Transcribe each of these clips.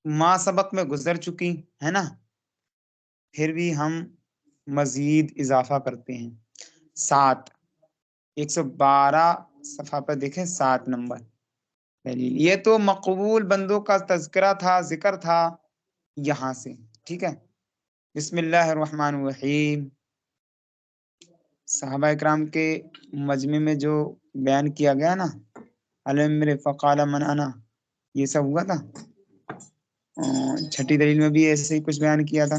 ما سبق میں گزر چکی ہے نا، پھر بھی ہم مزید اضافہ کرتے ہیں 7، 112 صفحہ پر دیکھیں 7 نمبر دلیل۔ یہ تو مقبول بندوں کا تذکرہ تھا، ذکر تھا یہاں سے، ٹھیک ہے۔ بسم اللہ الرحمن الرحیم، صحابہ اکرام کے مجمع میں جو بیان کیا گیا نا، الامر فقال من انا، یہ سب ہوا تھا۔ چھٹی دلیل میں بھی ایسے ہی کچھ بیان کیا تھا۔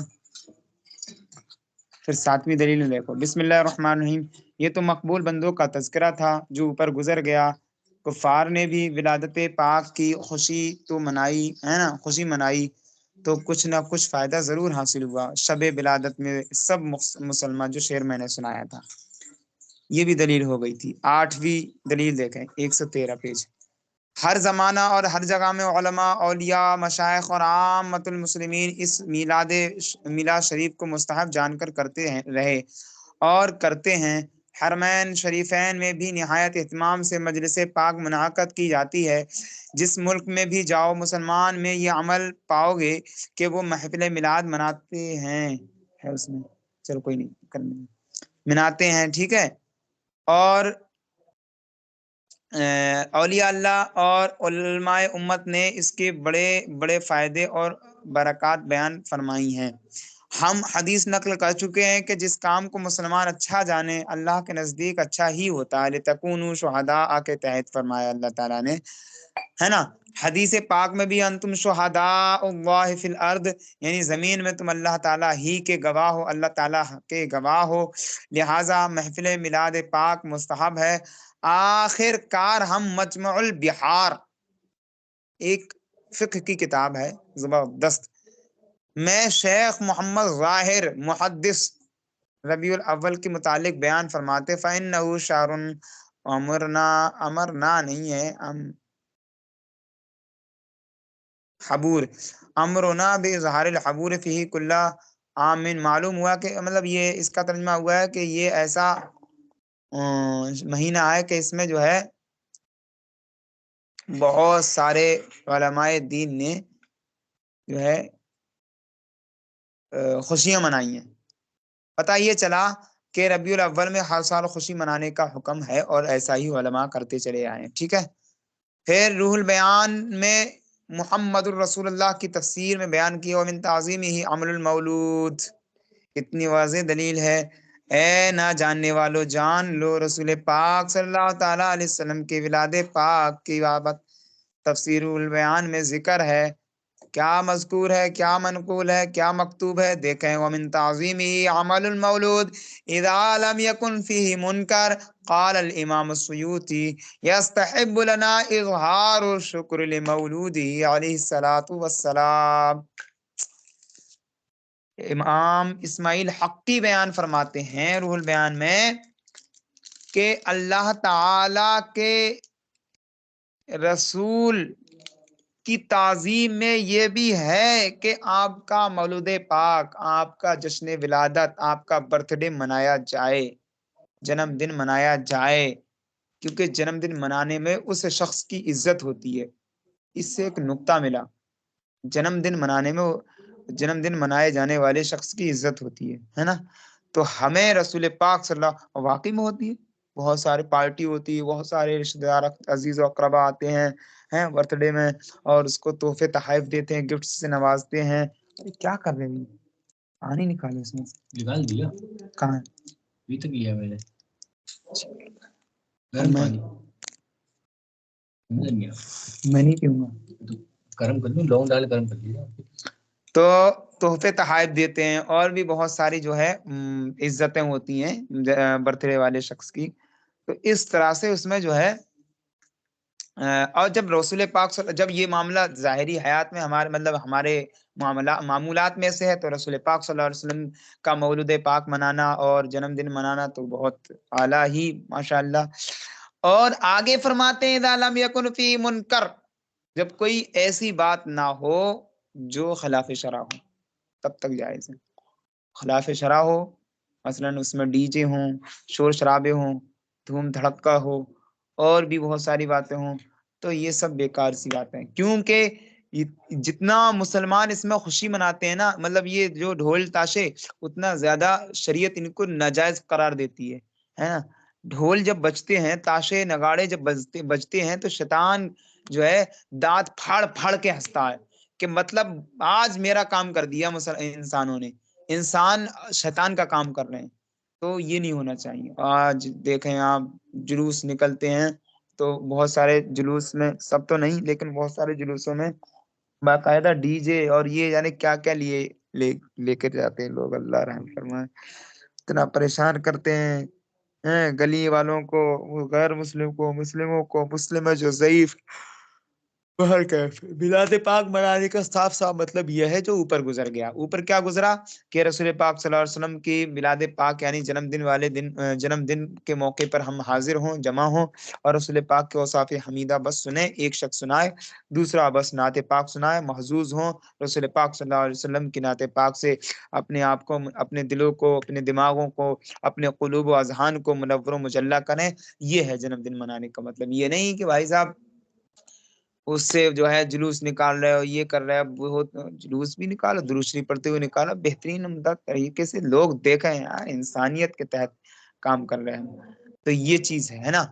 پھر 7ویں دلیل میں دیکھو، بسم اللہ الرحمن الرحیم، یہ تو مقبول بندوں کا تذکرہ تھا جو اوپر گزر گیا۔ کفار نے بھی ولادت پاک کی خوشی تو منائی ہے نا، خوشی منائی تو کچھ نہ کچھ فائدہ ضرور حاصل ہوا شب ولادت میں سب مسلمان، جو شعر میں نے سنایا تھا۔ یہ بھی دلیل ہو گئی تھی۔ 8ویں دلیل دیکھیں 113 پیج۔ ہر زمانہ اور ہر جگہ میں علماء، اولیاء، مشائخ اور عامت المسلمین اس میلاد شریف کو مستحب جان کر کرتے ہیں رہے اور کرتے ہیں۔ حرمین شریفین میں بھی نہایت اہتمام سے مجلس پاک منعقد کی جاتی ہے۔ جس ملک میں بھی جاؤ مسلمان میں یہ عمل پاؤ گے کہ وہ محفل میلاد مناتے ہیں، ہے اس میں، چلو کوئی نہیں، کرنے مناتے ہیں، ٹھیک ہے۔ اور اولیاء اللہ اور علماء امت نے اس کے بڑے بڑے فائدے اور برکات بیان فرمائی ہیں۔ ہم حدیث نقل کر چکے ہیں کہ جس کام کو مسلمان اچھا جانے اللہ کے نزدیک اچھا ہی ہوتا ہے۔ لِتَكُونُوا شُهَدَاءَ کے تحت فرمایا اللہ تعالیٰ نے، ہے نا۔ حدیث پاک میں بھی انتم شہداء اللہ فی الارض، یعنی زمین میں تم اللہ تعالیٰ ہی کے گواہ ہو، اللہ تعالیٰ کے گواہ ہو، لہٰذا محفل میلاد پاک مستحب ہے۔ آخر کار ہم مجمع البحار، ایک فقہ کی کتاب ہے زبردست، میں شیخ محمد ظاہر محدث ربیع الاول کے متعلق بیان فرماتے، فَإِنَّهُ شَعْرٌ امرنا نہیں ہے، حبور امرنا بِإِظْهَارِ الْحَبُورِ فِيهِ كُلَّ عام، معلوم ہوا کہ مطلب یہ اس کا ترجمہ ہوا ہے کہ یہ ایسا مہینہ ہے کہ اس میں جو ہے بہت سارے علماء دین نے جو ہے خوشیاں منائی ہیں۔ پتہ یہ چلا کہ ربیع الاول میں ہر سال خوشی منانے کا حکم ہے اور ایسا ہی علماء کرتے چلے آئے ہیں، ٹھیک ہے۔ پھر روح البیان میں محمد الرسول اللہ کی تفسیر میں بیان کیا، ومن تعظیمہ عمل المولود، اتنی واضح دلیل ہے۔ اے نہ جاننے والو جان لو، رسول پاک صلی اللہ تعالیٰ علیہ وسلم کے ولادت پاک کی بابت تفسیر البیان میں ذکر ہے۔ کیا مذکور ہے، کیا منقول ہے، کیا مکتوب ہے، دیکھیں۔ ومن تعظیمہ عمل المولود اذا لم یکن فیہ منکر، قال الامام السیوطی یستحب لنا اظہار الشکر لمولودہ علیہ الصلاۃ والسلام۔ امام اسماعیل حقی بیان فرماتے ہیں روح البیان میں کہ اللہ تعالی کے رسول کی تعظیم میں یہ بھی ہے کہ آپ کا مولود پاک، آپ کا جشن ولادت، آپ کا برتھ ڈے منایا جائے، جنم دن منایا جائے، کیونکہ جنم دن منانے میں اس شخص کی عزت ہوتی ہے۔ اس سے ایک نقطہ ملا، جنم دن منانے میں جنم دن منائے جانے والے شخص کی عزت ہوتی ہے نا۔ تو ہمیں رسول پاک صلی اللہ واقعی میں ہوتی ہے، بہت سارے پارٹی ہوتی ہے، بہت سارے رشتہ دار عزیز و اقربا آتے ہیں برتھ ڈے میں اور اس کو تحفے تحائف دیتے ہیں، گفٹ سے نوازتے ہیں۔ ارے کیا کر رہے ہیں، پانی نکالے اس میں سے، نکال دیا کہاں، ابھی تک لیا میں نے، میں نہیں پیوں گا، گرم کر دوں، لونگ ڈال گرم کر دیا۔ تو تحفے تحائف دیتے ہیں اور بھی بہت ساری جو ہے عزتیں ہوتی ہیں برتھ ڈے والے شخص کی۔ تو اس طرح سے اس میں جو ہے اور جب رسول پاک جب یہ معاملہ ظاہری حیات میں ہمارے مطلب ہمارے معمولات میں سے ہے، تو رسول پاک صلی اللہ علیہ وسلم کا مولود پاک منانا اور جنم دن منانا تو بہت اعلیٰ ہی ماشاءاللہ۔ اور آگے فرماتے ہیں اذا لم یکن فی منکر، جب کوئی ایسی بات نہ ہو جو خلاف شرع ہو تب تک جائز ہے۔ خلاف شرع ہو مثلا اس میں ڈی جے ہوں، شور شرابے ہوں، دھوم دھڑکا ہو اور بھی بہت ساری باتیں ہوں، تو یہ سب بیکار سی بات ہے، کیونکہ جتنا مسلمان اس میں خوشی مناتے ہیں نا، مطلب یہ جو ڈھول تاشے، اتنا زیادہ شریعت ان کو ناجائز قرار دیتی ہے نا۔ ڈھول جب بجتے ہیں، تاشے نگاڑے جب بجتے ہیں تو شیطان جو ہے دانت پھاڑ پھاڑ کے ہنستا ہے کہ مطلب آج میرا کام کر دیا انسانوں نے، انسان شیطان کا کام کر رہے ہیں، تو یہ نہیں ہونا چاہیے۔ آج دیکھیں آپ جلوس نکلتے ہیں تو بہت سارے جلوس میں، سب تو نہیں لیکن بہت سارے جلوسوں میں باقاعدہ ڈی جے اور یہ یعنی کیا کیا لے کر جاتے ہیں لوگ، اللہ رحم فرمائے، اتنا پریشان کرتے ہیں گلی والوں کو، غیر مسلم کو، مسلموں کو، مسلم جو ضعیف۔ باہر کیف میلاد پاک منانے کا صاف صاف مطلب یہ ہے جو اوپر گزر گیا۔ اوپر کیا گزرا کہ رسول پاک صلی اللہ علیہ وسلم کی میلاد پاک یعنی جنم دن کے موقع پر ہم حاضر ہوں، جمع ہوں اور رسول پاک کے اوصاف حمیدہ بس سنیں، ایک شخص سنائے، دوسرا بس نعت پاک سنائے، محظوظ ہوں رسول پاک صلی اللہ علیہ وسلم کی نعت پاک سے، اپنے آپ کو، اپنے دلوں کو، اپنے دماغوں کو، اپنے قلوب و اذہان کو منور و مجلہ کریں۔ یہ ہے جنم دن منانے کا مطلب۔ یہ نہیں کہ بھائی صاحب اس سے جو ہے جلوس نکال رہے ہو، یہ کر رہے ہو، جلوس بھی نکالو، درود شریف پڑھتے ہوئے نکالو، بہترین عمدہ طریقے سے لوگ دیکھیں یار، انسانیت کے تحت کام کر رہے ہیں، تو یہ چیز ہے نا۔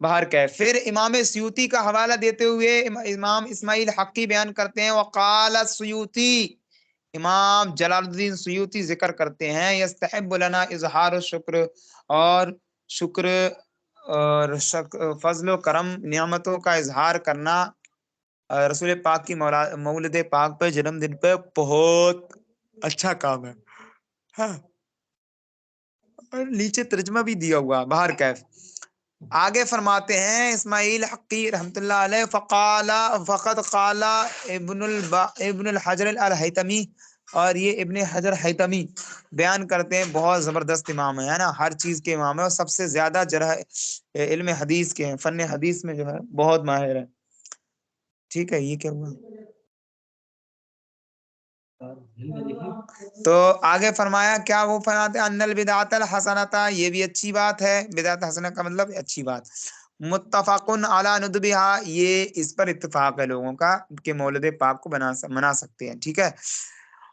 باہر کہ پھر امام سیوطی کا حوالہ دیتے ہوئے امام اسماعیل حقی بیان کرتے ہیں، وقال سیوطی، امام جلال الدین سیوطی ذکر کرتے ہیں، یستحب لنا اظہار الشکر، اور شکر اور فضل و کرم نعمتوں کا اظہار کرنا رسول پاک کی مولد پاک پہ، جنم دن پہ بہت اچھا کام ہے۔ ہاں، اور نیچے ترجمہ بھی دیا ہوا باہر کیف۔ آگے فرماتے ہیں اسماعیل حقی رحمۃ اللہ علیہ، فقط قال ابن الحجر الحیتمی، اور یہ ابن حجر حیتمی بیان کرتے ہیں، بہت زبردست امام ہے نا، ہر چیز کے امام ہے، اور سب سے زیادہ جرح علم حدیث کے ہیں، فن حدیث میں جو ہے بہت ماہر ہے۔ ٹھیک ہے، یہ کیا ہوا؟ تو آگے فرمایا کیا، وہ فرماتے ہیں ان البدعۃ الحسنۃ، یہ بھی اچھی بات ہے، بدعت حسنہ کا مطلب اچھی بات، متفق علی ندبھا، یہ اس پر اتفاق ہے لوگوں کا کہ مولد پاک کو منا سکتے ہیں، ٹھیک ہے۔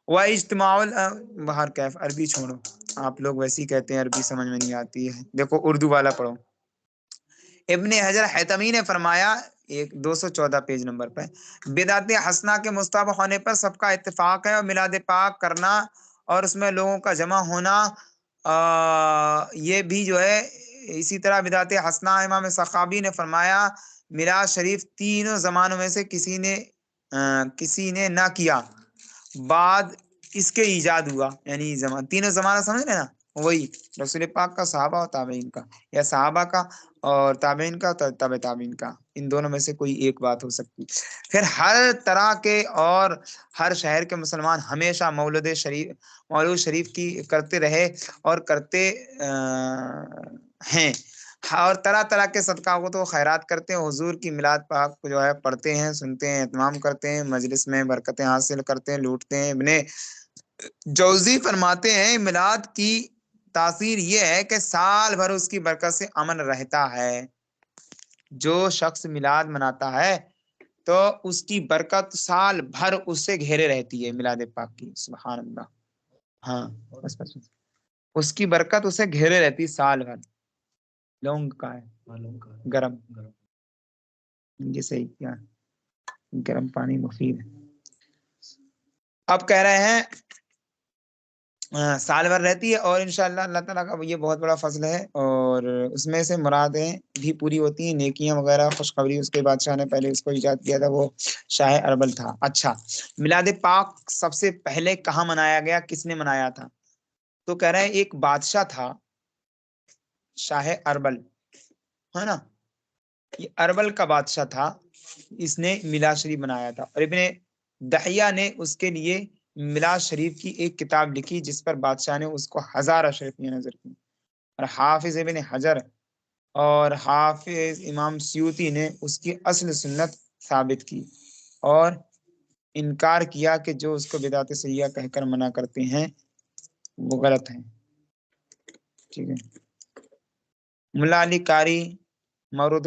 وہ اجتماع باہر کیف، عربی چھوڑو، آپ لوگ ویسے ہی کہتے ہیں عربی سمجھ میں نہیں آتی ہے، دیکھو اردو والا پڑھو۔ ابن حجر حیتمی نے فرمایا 214 پیج نمبر پہ، بدعت حسنہ کے مستحب ہونے پر سب کا اتفاق ہے، اور میلاد پاک کرنا اور اس میں لوگوں کا جمع ہونا یہ بھی جو ہے اسی طرح بدعت حسنہ۔ امام سخاوی نے فرمایا میلاد شریف تینوں زمانوں میں سے کسی نے نہ کیا، بعد اس کے ایجاد ہوا، یعنی تینوں زمانہ سمجھ رہے نا، وہی رسول پاک کا، صحابہ اور تابعین کا، یا صحابہ کا اور تابعین کا، تبع تابعین کا، ان دونوں میں سے کوئی ایک بات ہو سکتی۔ پھر ہر طرح کے اور ہر شہر کے مسلمان ہمیشہ مولود شریف کی کرتے رہے اور کرتے ہیں، اور طرح طرح کے صدقات و خیرات کرتے ہیں، حضور کی میلاد پاک کو جو ہے پڑھتے ہیں، سنتے ہیں، اہتمام کرتے ہیں، مجلس میں برکتیں حاصل کرتے ہیں، لوٹتے ہیں۔ ابن جوزی فرماتے ہیں میلاد کی تاثیر یہ ہے کہ سال بھر اس کی برکت سے امن رہتا ہے، جو شخص میلاد مناتا ہے تو اس کی برکت سال بھر اس سے گھیرے رہتی ہے، میلاد پاک کی، سبحان اللہ، ہاں بس اس کی برکت اسے گھیرے رہتی سال بھر۔ لونگ کا ہے گرم، یہ صحیح کیا، گرم پانی مفید ہے۔ اب کہہ رہے ہیں سال بھر رہتی ہے، اور انشاءاللہ اللہ تعالیٰ کا یہ بہت بڑا فضل ہے، اور اس میں سے مرادیں بھی پوری ہوتی ہیں، نیکیاں وغیرہ، خوشخبری۔ اس کے بادشاہ نے پہلے اس کو ایجاد کیا تھا، وہ شاہ اربل تھا۔ اچھا، میلاد پاک سب سے پہلے کہاں منایا گیا، کس نے منایا تھا؟ تو کہہ رہے ہیں ایک بادشاہ تھا شاہ اربل، ہے نا، یہ اربل کا بادشاہ تھا، اس نے میلاد شریف بنایا تھا، اور ابن دحیہ نے اس کے لیے میلاد شریف کی ایک کتاب لکھی، جس پر بادشاہ نے اس کو 1000 اشرفیاں نظر کی، اور حافظ ابن حجر اور حافظ امام سیوطی نے اس کی اصل سنت ثابت کی، اور انکار کیا کہ جو اس کو بدعت سیئہ کہہ کر منع کرتے ہیں وہ غلط ہیں، ٹھیک ہے۔ ملا علی قاری مورود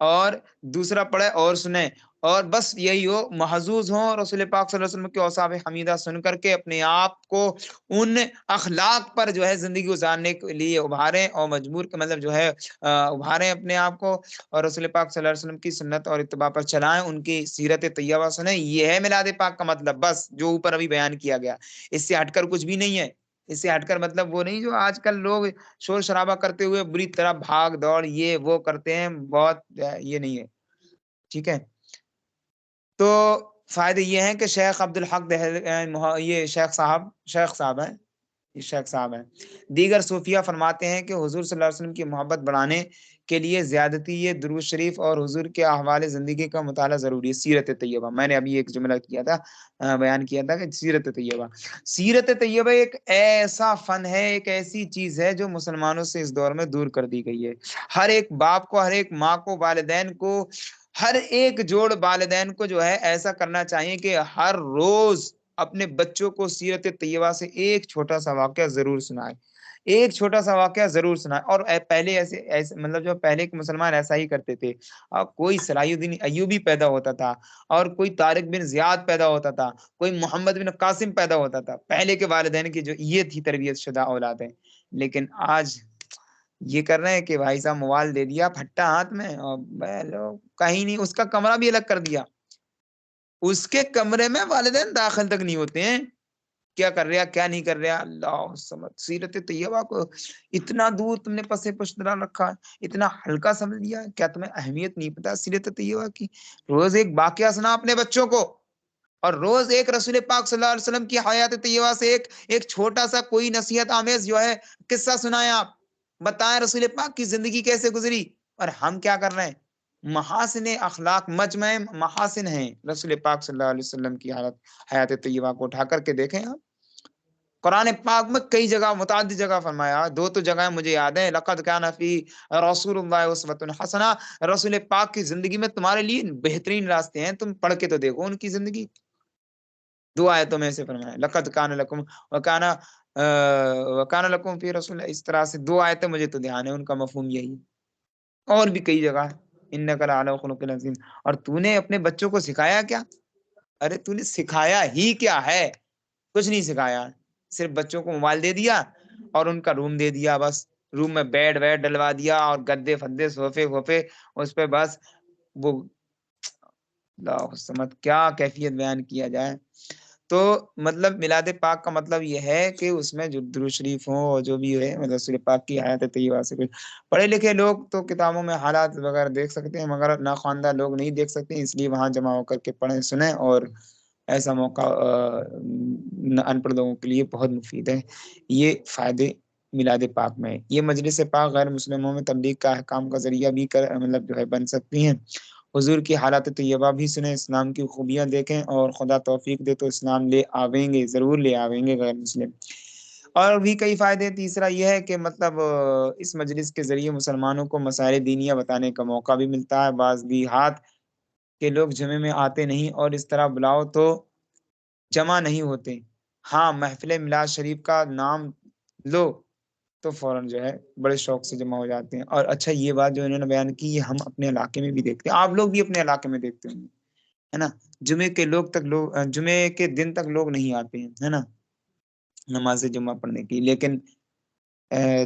اور دوسرا پڑھے اور سنیں، اور بس یہی ہو، محظوظ ہوں رسول پاک صلی اللہ علیہ وسلم کے اوصاف حمیدہ سن کر کے اپنے آپ کو ان اخلاق پر جو ہے زندگی گزارنے کے لیے ابھاریں، اور مجبور کے مطلب جو ہے ابھاریں اپنے آپ کو، اور رسول پاک صلی اللہ علیہ وسلم کی سنت اور اتباع پر چلائیں، ان کی سیرت طیبہ سنیں۔ یہ ہے میلاد پاک کا مطلب، بس جو اوپر ابھی بیان کیا گیا، اس سے ہٹ کر کچھ بھی نہیں ہے۔ اس سے ہٹ کر مطلب وہ نہیں جو آج کل لوگ شور شرابہ کرتے ہوئے بری طرح بھاگ دوڑ یہ وہ کرتے ہیں، بہت یہ نہیں ہے، ٹھیک ہے۔ تو فائدے یہ ہیں کہ شیخ عبد الحق یہ شیخ صاحب ہیں، یہ شیخ صاحب ہیں، دیگر صوفیہ فرماتے ہیں کہ حضور صلی اللہ علیہ وسلم کی محبت بڑھانے کے لیے زیادتی یہ درود شریف اور حضور کے احوال زندگی کا مطالعہ ضروری ہے۔ سیرت طیبہ، میں نے ابھی ایک جملہ کیا تھا، بیان کیا تھا کہ سیرت طیبہ ایک ایسا فن ہے، ایک ایسی چیز ہے جو مسلمانوں سے اس دور میں دور کر دی گئی ہے۔ ہر ایک باپ کو، ہر ایک ماں کو، والدین کو، ہر ایک جوڑ والدین کو جو ہے ایسا کرنا چاہیے کہ ہر روز اپنے بچوں کو سیرت طیبہ سے ایک چھوٹا سا واقعہ ضرور سنائے، ایک چھوٹا سا واقعہ ضرور سنائے۔ اور پہلے ایسے مطلب جو پہلے کے مسلمان ایسا ہی کرتے تھے، کوئی صلاح الدین ایوبی پیدا ہوتا تھا، اور کوئی طارق بن زیاد پیدا ہوتا تھا، کوئی محمد بن قاسم پیدا ہوتا تھا، پہلے کے والدین کی جو یہ تھی تربیت شدہ اولادیں۔ لیکن آج یہ کر رہے ہیں کہ بھائی صاحب موبائل دے دیا، پھٹا ہاتھ میں، اور کہیں نہیں، اس کا کمرہ بھی الگ کر دیا، اس کے کمرے میں والدین داخل تک نہیں ہوتے ہیں، کیا کر رہا کیا نہیں کر رہا، اللہ سمجھ۔ سیرت طیبہ کو اتنا دور تم نے پسے پشت رکھا ہے، اتنا ہلکا سمجھ لیا، کیا تمہیں اہمیت نہیں پتا سیرت طیبہ کی؟ روز ایک واقعہ سنا اپنے بچوں کو، اور روز ایک رسول پاک صلی اللہ علیہ وسلم کی حیات طیبہ سے ایک چھوٹا سا کوئی نصیحت آمیز جو ہے قصہ سنائیں، آپ بتائیں رسول پاک کی زندگی کیسے گزری۔ اور ہم کیا کر رہے ہیں؟ محاسن اخلاق، مجمع محاسن ہیں رسول پاک صلی اللہ علیہ وسلم کی حیات طیبہ کو اٹھا کر کے دیکھیں آپ۔ قرآن پاک میں کئی جگہ، متعدد جگہ فرمایا، دو تو جگہیں مجھے یاد ہیں، لقد کان فی رسول اللہ اسوۃ حسنہ، رسول پاک کی زندگی میں تمہارے لیے بہترین راستے ہیں، تم پڑھ کے تو دیکھو ان کی زندگی۔ دو آیتوں میں سے فرمایا لقد کان لکم وکان لکم فی رسول اللہ، اس طرح سے دو آیتیں مجھے تو دھیان ہے، ان کا مفہوم یہی ہے، اور بھی کئی جگہ انک لعلی خلق عظیم۔ اور تو نے اپنے بچوں کو سکھایا کیا؟ ارے تو نے سکھایا ہی کیا ہے؟ کچھ نہیں سکھایا، صرف بچوں کو موبائل دے دیا اور ان کا روم دے دیا، بس روم میں بیڈ ویڈ ڈلوا دیا اور گدے فدے صوفے وفے اس پہ، بس وہ اللہ سمجھ کیا کیفیت بیان کیا جائے۔ تو مطلب میلاد پاک کا مطلب یہ ہے کہ اس میں جو درود شریف ہوں اور جو بھی ہے مطلب رسول پاک کی حیات طیبہ سے، پڑھے لکھے لوگ تو کتابوں میں حالات وغیرہ دیکھ سکتے ہیں، مگر ناخواندہ لوگ نہیں دیکھ سکتے، اس لیے وہاں جمع ہو کر کے پڑھیں سنیں، اور ایسا موقع ان پڑھ لوگوں کے لیے بہت مفید ہے۔ یہ فائدے میلاد پاک میں، یہ مجلس پاک غیر مسلموں میں تبلیغ کا احکام کا ذریعہ بھی مطلب جو ہے بن سکتی ہیں۔ حضور کی حالات طیبہ بھی سنیں، اسلام کی خوبیاں دیکھیں، اور خدا توفیق دے تو اسلام لے آویں گے، ضرور لے آویں گے غیر مسلم۔ اور بھی کئی فائدے، تیسرا یہ ہے کہ مطلب اس مجلس کے ذریعے مسلمانوں کو مسائل دینیہ بتانے کا موقع بھی ملتا ہے۔ بعض دیہات کے لوگ جمعے میں آتے نہیں، اور اس طرح بلاؤ تو جمع نہیں ہوتے، ہاں محفل میلاد شریف کا نام لو تو فوراً جو ہے بڑے شوق سے جمع ہو جاتے ہیں۔ اور اچھا یہ بات جو انہوں نے بیان کی، یہ ہم اپنے علاقے میں بھی دیکھتے ہیں، آپ لوگ بھی اپنے علاقے میں دیکھتے ہوں گے، ہے نا، جمعے کے دن تک لوگ نہیں آتے ہیں، ہے نا، نماز جمعہ پڑھنے کی، لیکن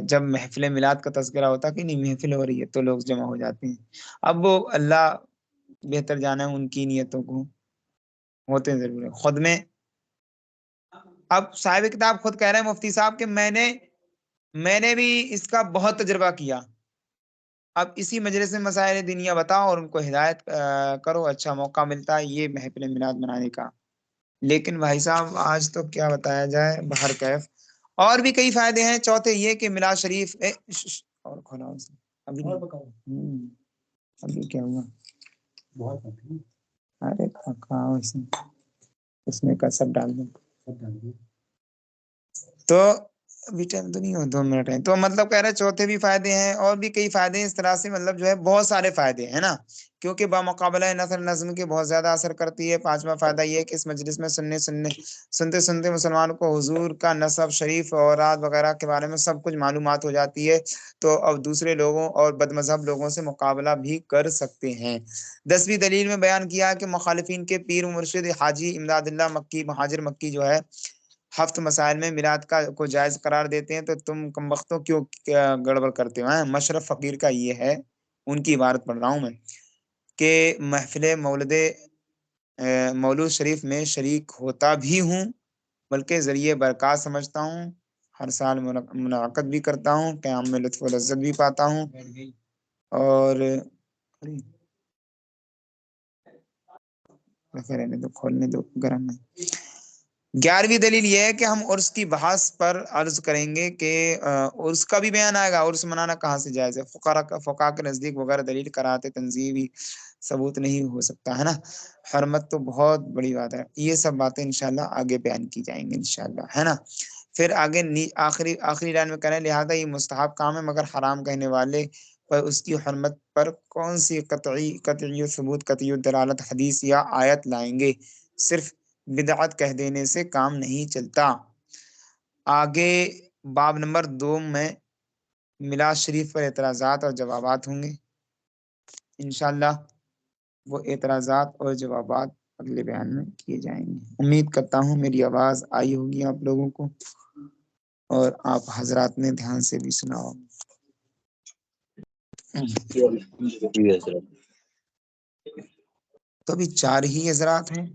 جب محفل میلاد کا تذکرہ ہوتا کہ نہیں محفل ہو رہی ہے تو لوگ جمع ہو جاتے ہیں۔ اب وہ اللہ بہتر جانا ہے ان کی نیتوں کو، ہوتے ہیں ضرور خود میں۔ اب صاحب کتاب خود کہہ رہے ہیں مفتی صاحب کہ میں نے بھی اس کا بہت تجربہ کیا، اب اسی مجلس میں مسائل دینیہ بتاؤ اور ان کو ہدایت کرو، اچھا موقع ملتا ہے یہ محفل میلاد منانے کا۔ لیکن بھائی صاحب آج تو کیا بتایا جائے، بہر کیف اور بھی کئی فائدے ہیں۔ چوتھے یہ کہ میلاد شریف اور کھولا ابھی کیا ہوا، ارے اس میں کا سب ڈال دیں تو ابھی ٹائم تو نہیں ہو، 2 منٹ ہے، تو مطلب کہہ رہے چوتھے بھی فائدے ہیں، اور بھی کئی فائدے ہیں اس طرح سے، مطلب جو ہے بہت سارے فائدے ہیں نا، کیونکہ بامقابلہ نثر نظم کے بہت زیادہ اثر کرتی ہے۔ پانچواں فائدہ یہ ہے کہ اس مجلس میں سنتے سنتے مسلمان کو حضور کا نسب شریف اور رات وغیرہ کے بارے میں سب کچھ معلومات ہو جاتی ہے، تو اب دوسرے لوگوں اور بد مذہب لوگوں سے مقابلہ بھی کر سکتے ہیں۔ 10ویں دلیل میں بیان کیا کہ مخالفین کے پیر و مرشد حاجی امداد اللہ مکی مہاجر مکی جو ہے ہفت مسائل میں میلاد کو جائز قرار دیتے ہیں، تو تم کم وقتوں کیوں گڑبڑ کرتے ہو؟ مشرف فقیر کا یہ ہے، ان کی عبارت پڑھ رہا ہوں میں، کہ محفل مولود شریف میں شریک ہوتا بھی ہوں، بلکہ ذریعے برکات سمجھتا ہوں، ہر سال منعقد بھی کرتا ہوں، قیام میں لطف و لذت بھی پاتا ہوں، اور رہنے دو، کھولنے دو، گرم ہے۔ 11ویں دلیل یہ ہے کہ ہم عرس کی بحث پر عرض کریں گے کہ عرس کا بھی بیان آئے گا، عرس منانا کہاں سے جائز ہے؟ فقہاء کے نزدیک وغیرہ دلیل کراتے تنظیمی ثبوت نہیں ہو سکتا ہے نا، حرمت تو بہت بڑی بات ہے۔ یہ سب باتیں انشاءاللہ آگے بیان کی جائیں گے انشاءاللہ، ہے نا۔ پھر آگے آخری لائن میں کہنا ہے لہذا یہ مستحب کام ہے، مگر حرام کہنے والے پر اس کی حرمت پر کون سی قطعی ثبوت، قطعی دلالت حدیث یا آیت لائیں گے؟ صرف بدعت کہہ دینے سے کام نہیں چلتا۔ آگے باب نمبر 2 میں میلاد شریف پر اعتراضات اور جوابات ہوں گے انشاءاللہ، وہ اعتراضات اور جوابات اگلے بیان میں کیے جائیں گے۔ امید کرتا ہوں میری آواز آئی ہوگی آپ لوگوں کو، اور آپ حضرات نے دھیان سے بھی سنا ہوگا۔ تو ابھی 4 ہی حضرات ہیں۔